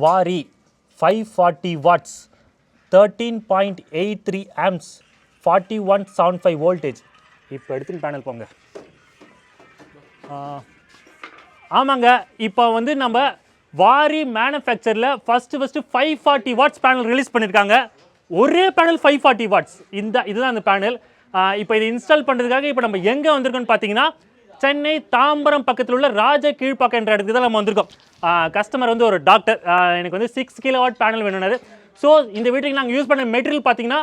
waaree 540 watts 13.83 amps 4175 voltage. இப்போ எடுத்து panel போங்க. ஆமாங்க, இப்போ வந்து நம்ம waaree மேனுஃபேக்சரில் ஃபஸ்ட்டு 540 வாட்ஸ் பேனல் ரிலீஸ் பண்ணியிருக்காங்க. ஒரே பேனல் 540 வாட்ஸ். இதுதான் அந்த பேனல். இப்போ இது இன்ஸ்டால் பண்ணுறதுக்காக இப்போ நம்ம எங்கே வந்திருக்கோம்னு பார்த்தீங்கன்னா சென்னை தாம்பரம் பக்கத்தில் உள்ள ராஜ கீழ்ப்பாக்கம் என்ற இடத்துக்கு தான் நம்ம வந்திருக்கோம். கஸ்டமர் வந்து ஒரு டாக்டர், எனக்கு வந்து 6 கிலோவாட் பேனல் வேணும்னாரு. ஸோ இந்த வீட்டுக்கு நாங்கள் யூஸ் பண்ண மெட்டீரியல் பார்த்தீங்கன்னா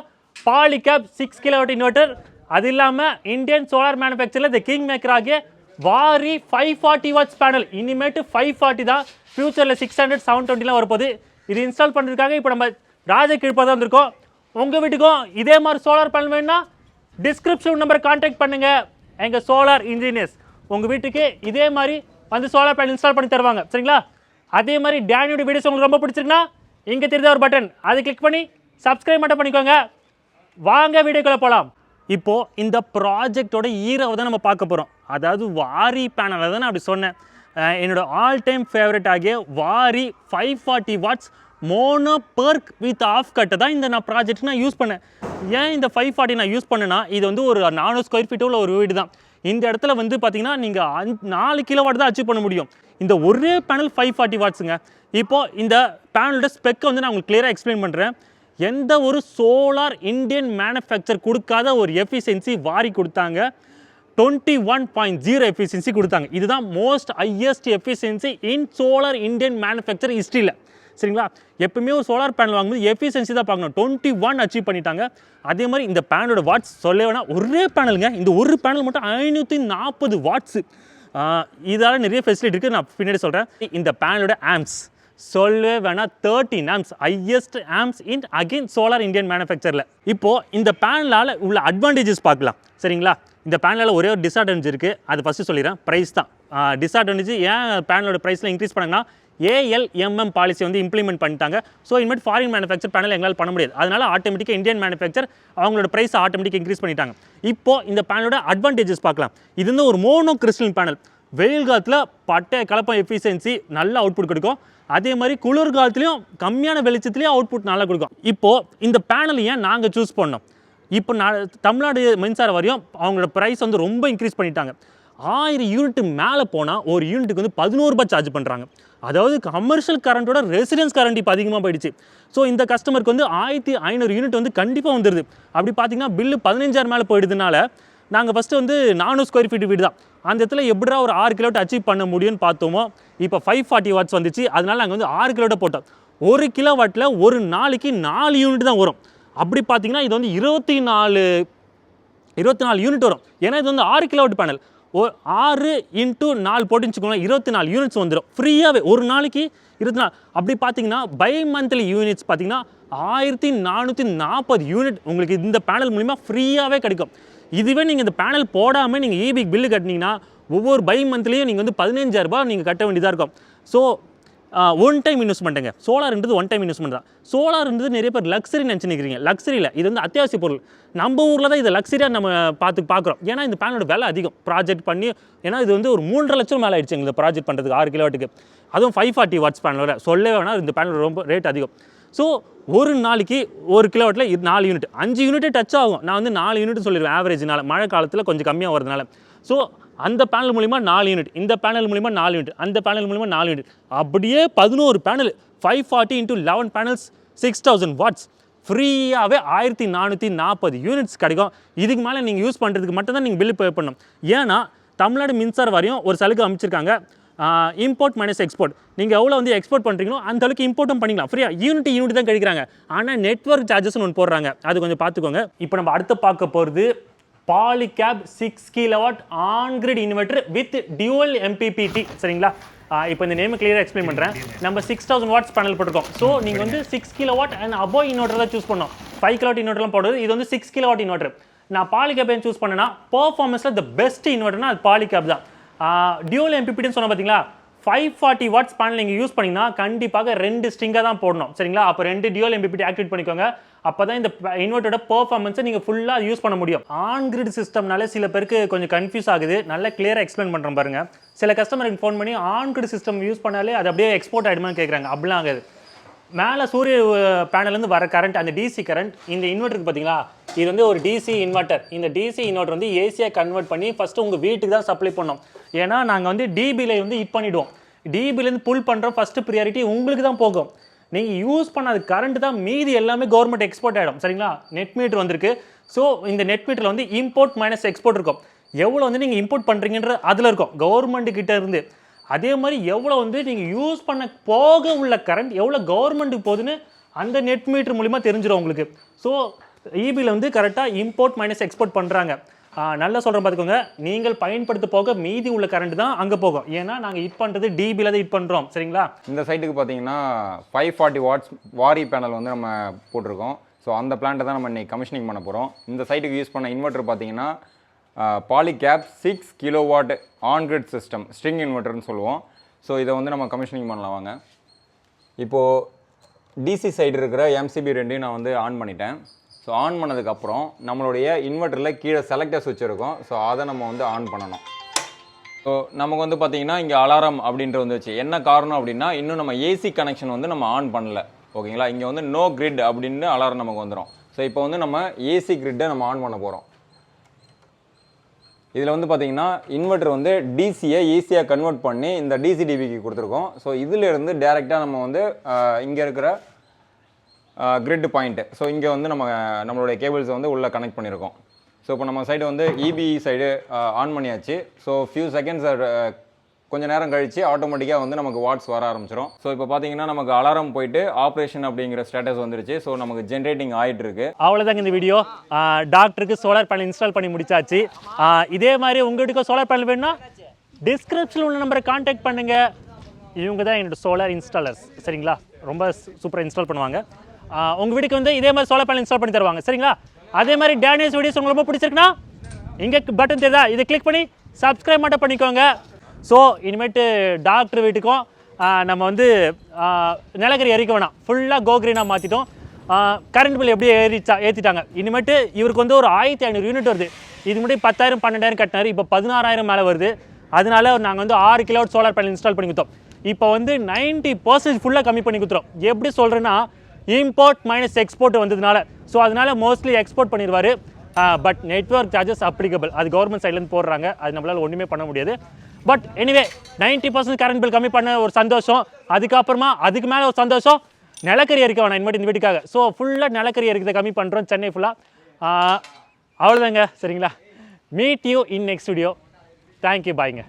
பாலிகேப் 6 கிலோவாட் இன்வெர்டர். அது இல்லாமல் இந்தியன் சோலார் மேனுஃபேக்சரில் இந்த கிங் மேக்கர் ஆகிய waaree 540 வாட்ஸ் பேனல். இனிமேட்டு 540 தான், ஃபியூச்சரில் 600 720 வரப்போகுது. இது இன்ஸ்டால் பண்ணுறதுக்காக இப்போ நம்ம ராஜ கீழ்ப்பா தான் வந்திருக்கோம். உங்கள் வீட்டுக்கும் இதே மாதிரி சோலார் பேனல் வேணும்னா டிஸ்கிரிப்ஷன் நம்பரை கான்டாக்ட் பண்ணுங்கள். எங்கள் சோலார் இன்ஜினியர்ஸ் உங்கள் வீட்டுக்கு இதே மாதிரி வந்து சோலார் பேனல் இன்ஸ்டால் பண்ணி தருவாங்க. சரிங்களா? அதே மாதிரி டேனியோட வீடியோஸ் உங்களுக்கு ரொம்ப பிடிச்சிருக்குன்னா இங்கே தெரிஞ்ச ஒரு பட்டன், அதை கிளிக் பண்ணி சப்ஸ்கிரைப் மட்டும் பண்ணிக்கோங்க. வாங்க வீடியோக்குள்ளே போகலாம். இப்போது இந்த ப்ராஜெக்டோட ஈரோவை தான் நம்ம பார்க்க போகிறோம். அதாவது waaree பேனலை தான் நான் அப்படி சொன்னேன். என்னோடய ஆல் டைம் ஃபேவரட் ஆகிய waaree 540 watts mono PERC with half கட்டை தான் இந்த நான் ப்ராஜெக்ட் நான் யூஸ் பண்ணேன். ஏன் இந்த 540 நான் யூஸ் பண்ணேன்னா, இது வந்து ஒரு 400 ஸ்கொயர் ஃபீட் உள்ள ஒரு வீடு தான். இந்த இடத்துல வந்து பார்த்தீங்கன்னா நீங்கள் 4 கிலோவாட் தான் அச்சீவ் பண்ண முடியும். இந்த ஒரே பேனல் 540 வாட்ஸுங்க. இப்போது இந்த பேனலோட ஸ்பெக்கை வந்து நான் உங்களுக்கு கிளியராக எக்ஸ்பிளைன் பண்ணுறேன். எந்த ஒரு சோலார் இந்தியன் மேனுஃபேக்சர் கொடுக்காத ஒரு எஃபிஷியன்சி waaree கொடுத்தாங்க. 21.0 எஃபிஷியன்சி கொடுத்தாங்க. இதுதான் most highest efficiency in solar Indian manufacture ஹிஸ்ட்ரியில். சரிங்களா? எப்பவுமே ஒரு சோலார் பேனல் வாங்கும்போது எஃபிஷியன்சி தான் பார்க்கணும். 21 அச்சீவ் பண்ணிட்டாங்க. அதே மாதிரி இந்த பேனலோட வாட்ஸ் சொல்ல வேணால், ஒரே பேனலுங்க. இந்த ஒரு பேனல் மட்டும் 540 வாட்ஸு. இதால் நிறைய ஃபெசிலிட்டி இருக்குது, நான் பின்னாடி சொல்கிறேன். இந்த பேனலோட ஆம்ஸ் சொல்லவே வேணால் 13 amps, highest amps in again solar Indian மேனுஃபேக்சரில். இப்போது இந்த பேனலால் உள்ள அட்வான்டேஜஸ் பார்க்கலாம். சரிங்களா? இந்த பேனலால் ஒரே ஒரு டிஸ்அட்வான்டேஜ் இருக்குது, அது ஃபஸ்ட்டு சொல்லிடுறேன். ப்ரைஸ் தான் டிஸ்அட்வான்டேஜ். ஏன் பேனலோட ப்ரைஸில் இன்க்ரீஸ் பண்ணாங்கன்னா, ALMM பாலிசி வந்து இம்ப்ளிமெண்ட் பண்ணிட்டாங்க. ஸோ இனிமேட் ஃபாரின் மேனுஃபேக்சர் பேனல் எங்களால் பண்ண முடியாது. அதனால் ஆட்டோமேட்டிக்காக இந்தியன் மேனுஃபேக்சர் அவங்களோட ப்ரைஸ் ஆட்டோமேட்டிக்காக இன்க்ரீஸ் பண்ணிட்டாங்க. இப்போது இந்த பேனலோட அட்வான்டேஜஸ் பார்க்கலாம். இது வந்து ஒரு மோனோ கிறிஸ்டல் பேனல். வெயில் காலத்தில் பட்டை கலப்பம் எஃபிஷியன்சி நல்ல அவுட்புட் கொடுக்கும். அதே மாதிரி குளிர் காலத்துலேயும் கம்மியான வெளிச்சத்துலேயும் அவுட்புட் நல்லா கொடுக்கும். இப்போது இந்த பேனல் ஏன் நாங்கள் சூஸ் பண்ணோம்? இப்போ தமிழ்நாடு மின்சார வாரியம் அவங்களோட ப்ரைஸ் வந்து ரொம்ப இன்க்ரீஸ் பண்ணிட்டாங்க. 1000 யூனிட் மேலே போனால் ஒரு யூனிட்டுக்கு வந்து 11 ரூபாய் சார்ஜ் பண்ணுறாங்க. அதாவது கமர்ஷியல் கரண்ட்டோட ரெசிடென்ஸ் கரண்ட் இப்போ அதிகமாக போயிடுச்சு. ஸோ இந்த கஸ்டமருக்கு வந்து 1500 யூனிட் வந்து கண்டிப்பாக வந்துடுது. அப்படி பார்த்தீங்கன்னா பில்லு 15000 மேலே போயிடுதுனால நாங்கள் ஃபஸ்ட்டு வந்து 400 ஸ்கொயர் ஃபீட் வீடு தான். அந்த இடத்துல எப்படிடா ஒரு 6 கிலோவாட் அச்சீவ் பண்ண முடியும்னு பார்த்தோமோ, இப்போ 540 வாட்ஸ் வந்துச்சு. அதனால நாங்கள் வந்து 6 கிலோவாட்டை போட்டோம். 1 கிலோவாட்டில் ஒரு நாளைக்கு 4 யூனிட் தான் வரும். அப்படி பார்த்தீங்கன்னா இது வந்து 24 யூனிட் வரும். ஏன்னா இது வந்து 6 கிலோவாட் பேனல். 6 × 4 போட்டுன்னு வச்சுக்கோங்களேன், 24 யூனிட்ஸ் வந்துடும் ஃப்ரீயாகவே ஒரு நாளைக்கு 24. அப்படி பார்த்தீங்கன்னா பை மந்த்லி யூனிட்ஸ் பார்த்தீங்கன்னா 1440 யூனிட் உங்களுக்கு இந்த பேனல் மூலிமா ஃப்ரீயாகவே கிடைக்கும். இதுவே நீங்கள் இந்த பேனல் போடாமல் நீங்கள் EB பில்லு கட்டினீங்கன்னா ஒவ்வொரு பை மந்த்லேயும் நீங்கள் வந்து 15000 ரூபாய் நீங்கள் கட்ட வேண்டியதாக இருக்கும். ஸோ ஒன் டைம் இன்வெஸ்ட்மெண்ட்டுங்க. சோலார்ன்றது ஒன் டைம் இன்வெஸ்ட்மெண்ட் தான். சோலார்ன்றது நிறைய பேர் லக்ஸரி நினச்சிக்கிறீங்க. லக்ஸரியில் இது வந்து அத்தியாவசிய பொருள். நம்ம ஊரில் தான் இதை லக்ஸரியாக நம்ம பார்க்குறோம். ஏன்னா இந்த பேனலோட விலை அதிகம் ப்ராஜெக்ட் பண்ணி. ஏன்னா இது வந்து ஒரு 3.5 லட்சம் மேலே ஆயிடுச்சு இந்த ப்ராஜெக்ட் பண்ணுறதுக்கு 6 கிலோவாட்டுக்கு. அதுவும் 540 வாட்ஸ் பேனலோட சொல்லவே வேணால் இந்த பேனல் ரொம்ப ரேட் அதிகம். ஸோ ஒரு நாளைக்கு 1 கிலோவாட்டில் 4 யூனிட் 5 யூனிட்டே டச் ஆகும். நான் வந்து 4 யூனிட் சொல்லிடுவேன் ஆவரேஜ்னால. மழை காலத்தில் கொஞ்சம் கம்மியாக வரதுனால. ஸோ அந்த பேனல் மூலிமா 4 யூனிட், இந்த பேனல் மூலிமா 4 யூனிட், அந்த பேனல் மூலிமா 4 யூனிட், அப்படியே 11 பேனல் 540 × 11 பேனல்ஸ் 6000 வாட்ஸ் ஃப்ரீயாகவே 1440 யூனிட்ஸ் கிடைக்கும். இதுக்கு மேலே நீங்கள் யூஸ் பண்ணுறதுக்கு மட்டும்தான் நீங்கள் பில்லு பே பண்ணணும். ஏன்னா தமிழ்நாடு மின்சார வாரியம் ஒரு சலுகை அமைச்சிருக்காங்க. Import minus export. நீங்கள் எவ்வளோ வந்து எக்ஸ்போர்ட் பண்ணுறீங்களோ அந்த அளவுக்கு இம்போர்ட்டும் பண்ணிக்கலாம். ஃப்ரீயாக யூனிட் தான் கிடைக்கிறாங்க. ஆனால் நெட்வொர்க் சார்ஜஸ்ன்னு ஒன்று போடுறாங்க, அது கொஞ்சம் பார்த்துக்கோங்க. இப்போ நம்ம அடுத்து பார்க்க போகிறது Polycab 6 kilowatt on grid inverter with dual MPPT. சரிங்களா? இப்போ இந்த நேம் கிளியராக எக்ஸ்பிளைன் பண்ணுறேன். நம்ம 6000 வாட்ஸ் பேனல் போட்டிருக்கோம். ஸோ நீங்கள் வந்து 6 கிலோவாட் அண்ட் அபோவ் இன்வெர்டர் தான் சூஸ் பண்ணோம். 5 கிலோவாட் இன்வெர்டர்லாம் போடுறது. இது வந்து 6 கிலோவாட் இன்வெர்டர். நான் Polycab சூஸ் பண்ணேன்னா பர்ஃபார்மன்ஸில் த பெஸ்ட் இன்வெர்டர்னா அது Polycab தான். டியூவல் MPPTன்னு சொன்னால் பார்த்தீங்களா, 540 வாட்ஸ் பேனல் நீங்கள் யூஸ் பண்ணிங்கன்னா கண்டிப்பாக 2 ஸ்ட்ரிங்காக தான் போடணும். சரிங்களா? அப்போ 2 டியூவல் MPPT ஆக்டிவேட் பண்ணிக்கோங்க. அப்போ தான் இந்த இன்வெர்ட்டரோட பர்ஃபார்மன்ஸை நீங்கள் ஃபுல்லாக யூஸ் பண்ண முடியும். ஆன் கிரிட் சிஸ்டம்னாலே சில பேருக்கு கொஞ்சம் கன்ஃபியூஸ் ஆகுது. நல்லா கிளியராக எக்ஸ்பிளைன் பண்ணுறேன் பாருங்கள். சில கஸ்டமருக்கு ஃபோன் பண்ணி ஆன் கிரிட் சிஸ்டம் யூஸ் பண்ணாலே அது அப்படியே எக்ஸ்போர்ட் ஆகிடுமான்னு கேட்குறாங்க. அப்படிலாம் ஆகாது. மேலே சூரிய பேனல்லேருந்து வர கரண்ட் அந்த டிசி கரண்ட் இந்த இன்வெர்ட்டருக்கு பார்த்தீங்களா இது வந்து ஒரு டிசி இன்வெர்ட்டர். இந்த டிசி இன்வெர்ட்டர் வந்து ஏசியாக கன்வெர்ட் பண்ணி ஃபஸ்ட்டு உங்கள் வீட்டுக்கு தான் சப்ளை பண்ணோம். ஏன்னா நாங்கள் வந்து டிபியில் வந்து ஹிட் பண்ணிவிடுவோம். டிபிலேருந்து புல் பண்ணுறோம் ஃபஸ்ட்டு ப்ரியாரிட்டி உங்களுக்கு தான் போகும். நீங்கள் யூஸ் பண்ண அது கரண்ட் தான் மீதி எல்லாமே கவர்மெண்ட் எக்ஸ்போர்ட் ஆகிடும். சரிங்களா? நெட் மீட்டர் வந்திருக்கு. ஸோ இந்த நெட் மீட்டரில் வந்து இம்போர்ட் மைனஸ் எக்ஸ்போர்ட் இருக்கும். எவ்வளோ வந்து நீங்கள் இம்போர்ட் பண்ணுறீங்கன்ற அதில் இருக்கும் கவர்மெண்ட்டு கிட்டே இருந்து. அதே மாதிரி எவ்வளோ வந்து நீங்கள் யூஸ் பண்ண போக உள்ள கரண்ட் எவ்வளோ கவர்மெண்ட்டுக்கு போகுதுன்னு அந்த நெட் மீட்டர் மூலிமா தெரிஞ்சிடும் உங்களுக்கு. ஸோ இபியில் வந்து கரெக்டாக இம்போர்ட் மைனஸ் எக்ஸ்போர்ட் பண்ணுறாங்க. நல்லா சொல்கிறேன் பார்த்துக்கோங்க. நீங்கள் பயன்படுத்த போக மீதி உள்ள கரண்ட் தான் அங்கே போகும். ஏன்னா நாங்கள் ஹிட் பண்ணுறது டிபியில் தான் ஹிட் பண்ணுறோம். சரிங்களா? இந்த சைட்டுக்கு பார்த்தீங்கன்னா 540 வாட்ஸ் வாரி பேனல் வந்து நம்ம போட்டிருக்கோம். ஸோ அந்த பிளான்ட்டை தான் நம்ம இன்றைக்கி கமிஷனிங் பண்ண போகிறோம். இந்த சைட்டுக்கு யூஸ் பண்ண இன்வெர்ட்டர் பார்த்தீங்கன்னா Polycab 6 kilowatt on grid system string இன்வெர்ட்டர்னு சொல்லுவோம். ஸோ இதை வந்து நம்ம கமிஷனிங் பண்ணலாம் வாங்க. இப்போது டிசி சைடு இருக்கிற எம்சிபி ரெண்டையும் நான் வந்து ஆன் பண்ணிட்டேன். ஸோ ஆன் பண்ணதுக்கப்புறம் நம்மளுடைய இன்வெர்ட்டரில் கீழே செலக்டர் சுவிட்ச் இருக்கும். ஸோ அதை நம்ம வந்து ஆன் பண்ணணும். ஸோ நமக்கு வந்து பார்த்திங்கன்னா இங்கே அலாரம் அப்படின்ட்டு வந்துச்சு. என்ன காரணம் அப்படின்னா இன்னும் நம்ம ஏசி கனெக்ஷன் வந்து நம்ம ஆன் பண்ணல. ஓகேங்களா? இங்கே வந்து நோ கிரிட் அப்படின்னு அலாரம் நமக்கு வந்துடும். ஸோ இப்போ வந்து நம்ம ஏசி கிரிட்டை நம்ம ஆன் பண்ண போகிறோம். இதில் வந்து பார்த்திங்கன்னா இன்வெர்ட்டர் வந்து டிசியை ஏசியாக கன்வெர்ட் பண்ணி இந்த டிசி டிபிக்கு கொடுத்துருக்கோம். ஸோ இதிலேருந்து டேரெக்டாக நம்ம வந்து இங்கே இருக்கிற கிரிட் பாயிண்ட்டு, ஸோ இங்கே வந்து நம்மளுடைய கேபிள்ஸை வந்து உள்ளே கனெக்ட் பண்ணியிருக்கோம். ஸோ இப்போ நம்ம சைடு வந்து இபி சைடு ஆன் பண்ணியாச்சு. ஸோ ஃபியூ செகண்ட்ஸ் கொஞ்சம் நேரம் கழித்து ஆட்டோமேட்டிக்காக வந்து நமக்கு வாட்ஸ் வர ஆரம்பிச்சிடும். ஸோ இப்போ பார்த்தீங்கன்னா நமக்கு அலாரம் போயிட்டு ஆப்ரேஷன் அப்படிங்கிற ஸ்டேட்டஸ் வந்துருச்சு. ஸோ நமக்கு ஜென்ரேட்டிங் ஆகிட்டு இருக்கு. அவ்வளோதாங்க இந்த வீடியோ. டாக்டருக்கு சோலார் பேனல் இன்ஸ்டால் பண்ணி முடிச்சாச்சு. இதே மாதிரி உங்கள்கிட்ட சோலார் பேனல் வேணும்னா டிஸ்கிரிப்ஷனில் உள்ள நம்பரை கான்டாக்ட் பண்ணுங்கள். இவங்க தான் என்னோட சோலார் இன்ஸ்டாலர்ஸ். சரிங்களா? ரொம்ப சூப்பராக இன்ஸ்டால் பண்ணுவாங்க. உங்கள் வீட்டுக்கு வந்து இதே மாதிரி சோலார் பேனல் இன்ஸ்டால் பண்ணி தருவாங்க. சரிங்களா? அதே மாதிரி டேனியல்ஸ் வீடியோஸ் உங்களுக்கு ரொம்ப பிடிச்சிருக்குன்னா இங்கே பட்டன் தெரியுதா, இதை கிளிக் பண்ணி சப்ஸ்கிரைப் மட்டும் பண்ணிக்கோங்க. ஸோ இனிமேட்டு டாக்டர் வீட்டுக்கும் நம்ம வந்து நிலக்கரி எரிக்க வேணாம், ஃபுல்லாக கோக்ரீனாக மாற்றிட்டோம். கரண்ட் பில் எப்படியே ஏற்றிட்டாங்க. இனிமேட்டு இவருக்கு வந்து ஒரு 1500 யூனிட் வருது. இது முன்னாடி 10,000 12,000 கட்டினார். இப்போ 16,000 மேலே வருது. அதனால நாங்கள் வந்து 6 கிலோவாட் சோலார் பேனல் இன்ஸ்டால் பண்ணி கொடுத்தோம். இப்போ வந்து 90% ஃபுல்லாக கம்மி பண்ணி கொடுத்துரும். எப்படி சொல்கிறேன்னா இம்போர்ட் மைனஸ் எக்ஸ்போர்ட் வந்ததுனால. ஸோ அதனால் மோஸ்ட்லி எக்ஸ்போர்ட் பண்ணிடுவார். பட் நெட்வொர்க் சார்ஜஸ் அப்ளிகபிள், அது கவர்மெண்ட் சைட்லேருந்து போடுறாங்க. அது நம்மளால் ஒன்றுமே பண்ண முடியாது. பட் எனிவே 90% கரண்ட் பில் கம்மி பண்ண ஒரு சந்தோஷம். அதுக்கப்புறமா அதுக்கு மேலே ஒரு சந்தோஷம், நிலக்கரி எரிக்க வேணாம் இனிமேட்டு இந்த வீட்டுக்காக. ஸோ ஃபுல்லாக நிலக்கரி எரிக்கிறத கம்மி பண்ணுறோம் சென்னை ஃபுல்லாக. அவ்வளோதாங்க. சரிங்களா? Meet you in next video. Thank you. பாய்ங்க.